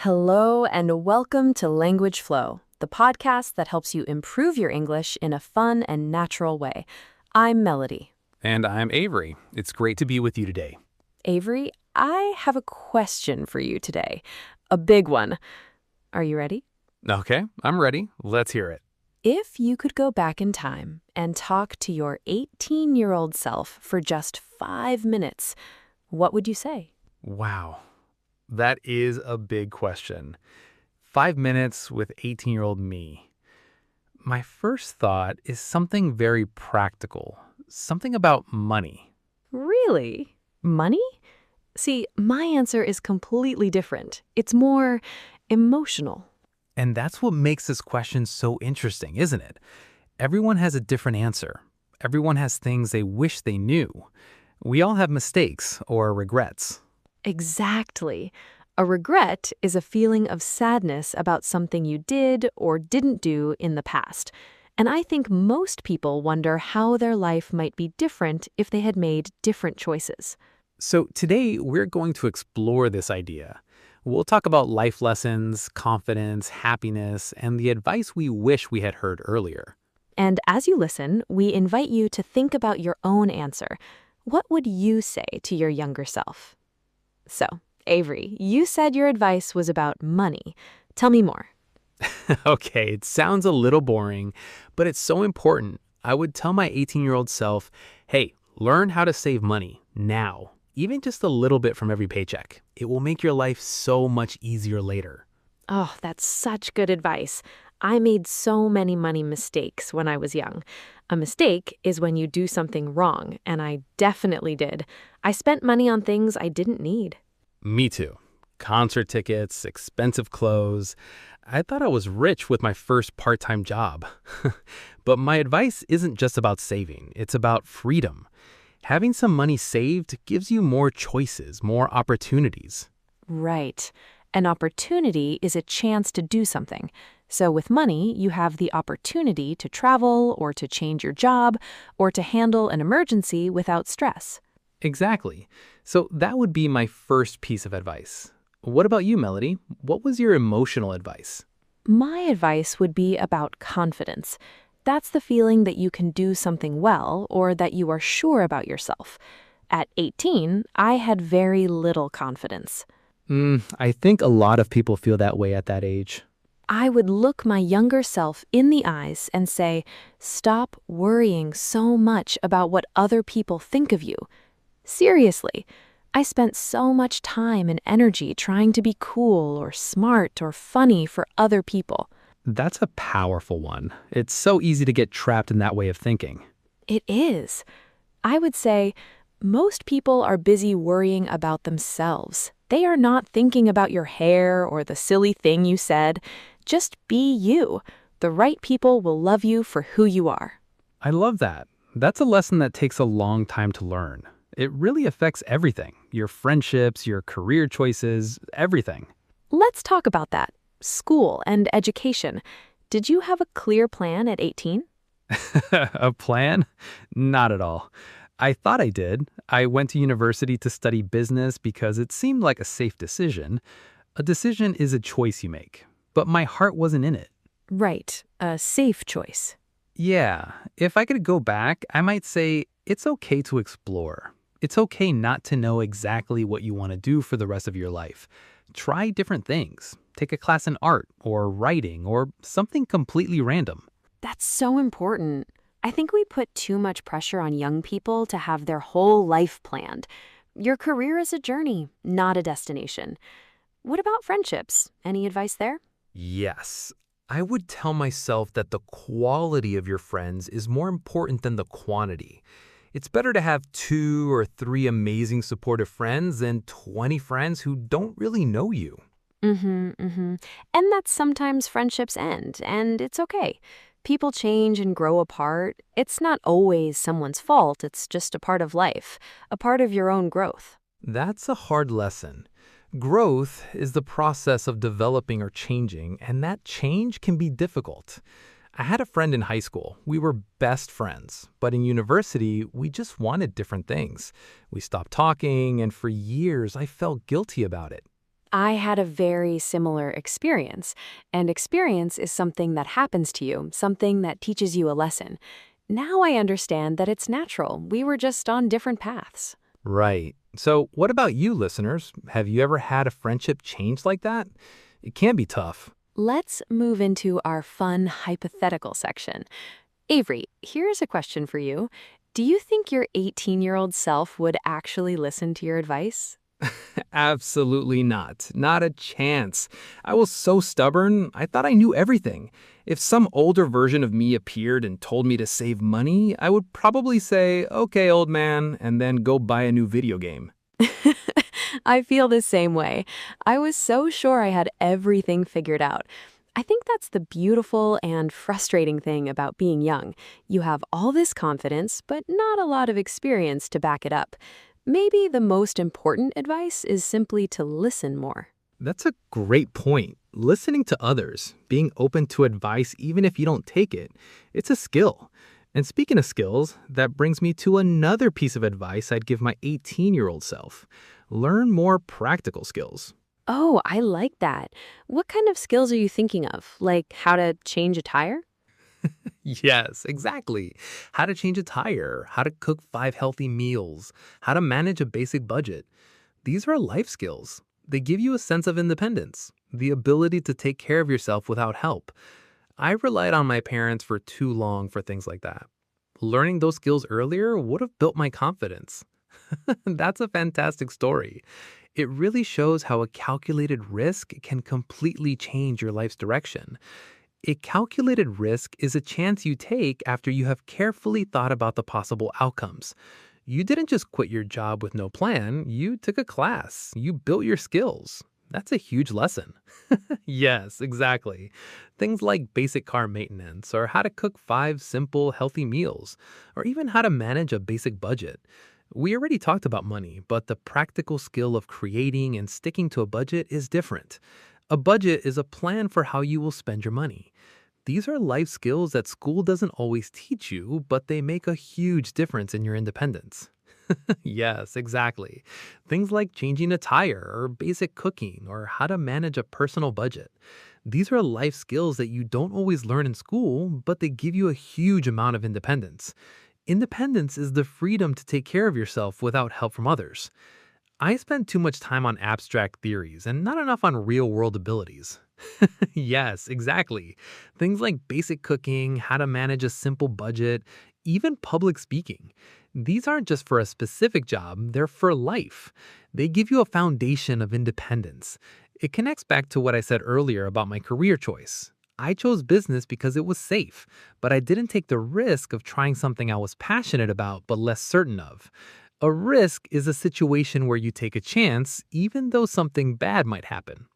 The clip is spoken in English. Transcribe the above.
Hello and welcome to Language Flow, the podcast that helps you improve your English in a fun and natural way. I'm Melody. And I'm Avery. It's great to be with you today. Avery, I have a question for you today. A big one. Are you ready? Okay, I'm ready. Let's hear it. If you could go back in time and talk to your 18-year-old self for just 5 minutes, what would you say? Wow, that is a big question. 5 minutes with 18-year-old me. My first thought is something very practical, something about money. Really? Money? See, my answer is completely different. It's more emotional. And that's what makes this question so interesting, isn't it? Everyone has a different answer. Everyone has things they wish they knew. We all have mistakes or regrets. Exactly. A regret is a feeling of sadness about something you did or didn't do in the past. And I think most people wonder how their life might be different if they had made different choices. So today we're going to explore this idea. We'll talk about life lessons, confidence, happiness, and the advice we wish we had heard earlier. And as you listen, we invite you to think about your own answer. What would you say to your younger self? So, Avery, you said your advice was about money. Tell me more. Okay, it sounds a little boring, but it's so important. I would tell my 18-year-old self, hey, learn how to save money now, even just a little bit from every paycheck. It will make your life so much easier later. Oh, that's such good advice. I made so many money mistakes when I was young. A mistake is when you do something wrong, and I definitely did. I spent money on things I didn't need. Me too. Concert tickets, expensive clothes. I thought I was rich with my first part-time job. But my advice isn't just about saving. It's about freedom. Having some money saved gives you more choices, more opportunities. Right. An opportunity is a chance to do something. So with money, you have the opportunity to travel or to change your job or to handle an emergency without stress. Exactly. So that would be my first piece of advice. What about you, Melody? What was your emotional advice? My advice would be about confidence. That's the feeling that you can do something well or that you are sure about yourself. At 18, I had very little confidence. I think a lot of people feel that way at that age. I would look my younger self in the eyes and say, stop worrying so much about what other people think of you. Seriously, I spent so much time and energy trying to be cool or smart or funny for other people. That's a powerful one. It's so easy to get trapped in that way of thinking. It is. I would say most people are busy worrying about themselves. They are not thinking about your hair or the silly thing you said. Just be you. The right people will love you for who you are. I love that. That's a lesson that takes a long time to learn. It really affects everything. Your friendships, your career choices, everything. Let's talk about that. School and education. Did you have a clear plan at 18? A plan? Not at all. I thought I did. I went to university to study business because it seemed like a safe decision. A decision is a choice you make, but my heart wasn't in it. Right, a safe choice. Yeah, if I could go back, I might say it's okay to explore. It's okay not to know exactly what you want to do for the rest of your life. Try different things. Take a class in art or writing or something completely random. That's so important. I think we put too much pressure on young people to have their whole life planned. Your career is a journey, not a destination. What about friendships? Any advice there? Yes. I would tell myself that the quality of your friends is more important than the quantity. It's better to have 2 or 3 amazing supportive friends than 20 friends who don't really know you. And that sometimes friendships end, and it's okay. People change and grow apart. It's not always someone's fault. It's just a part of life, a part of your own growth. That's a hard lesson. Growth is the process of developing or changing, and that change can be difficult. I had a friend in high school. We were best friends, but in university, we just wanted different things. We stopped talking, and for years, I felt guilty about it. I had a very similar experience, and experience is something that happens to you, something that teaches you a lesson. Now I understand that it's natural. We were just on different paths. Right. So, what about you, listeners? Have you ever had a friendship change like that? It can be tough. Let's move into our fun hypothetical section. Avery, here's a question for you. Do you think your 18-year-old self would actually listen to your advice? Absolutely not. Not a chance. I was so stubborn, I thought I knew everything. If some older version of me appeared and told me to save money, I would probably say, okay, old man, and then go buy a new video game. I feel the same way. I was so sure I had everything figured out. I think that's the beautiful and frustrating thing about being young. You have all this confidence, but not a lot of experience to back it up. Maybe the most important advice is simply to listen more. That's a great point. Listening to others, being open to advice even if you don't take it, it's a skill. And speaking of skills, that brings me to another piece of advice I'd give my 18-year-old self. Learn more practical skills. Oh, I like that. What kind of skills are you thinking of? Like how to change a tire? Yes, exactly. How to change a tire, how to cook 5 healthy meals, how to manage a basic budget. These are life skills. They give you a sense of independence, the ability to take care of yourself without help. I relied on my parents for too long for things like that. Learning those skills earlier would have built my confidence. That's a fantastic story. It really shows how a calculated risk can completely change your life's direction. A calculated risk is a chance you take after you have carefully thought about the possible outcomes. You didn't just quit your job with no plan, you took a class, you built your skills. That's a huge lesson. Yes, exactly. Things like basic car maintenance, or how to cook 5 simple, healthy meals, or even how to manage a basic budget. We already talked about money, but the practical skill of creating and sticking to a budget is different. A budget is a plan for how you will spend your money. These are life skills that school doesn't always teach you, but they make a huge difference in your independence. Yes, exactly. Things like changing a tire, or basic cooking, or how to manage a personal budget. These are life skills that you don't always learn in school, but they give you a huge amount of independence. Independence is the freedom to take care of yourself without help from others. I spend too much time on abstract theories and not enough on real world abilities. Yes, exactly. Things like basic cooking, how to manage a simple budget, even public speaking. These aren't just for a specific job, they're for life. They give you a foundation of independence. It connects back to what I said earlier about my career choice. I chose business because it was safe, but I didn't take the risk of trying something I was passionate about but less certain of. A risk is a situation where you take a chance even though something bad might happen.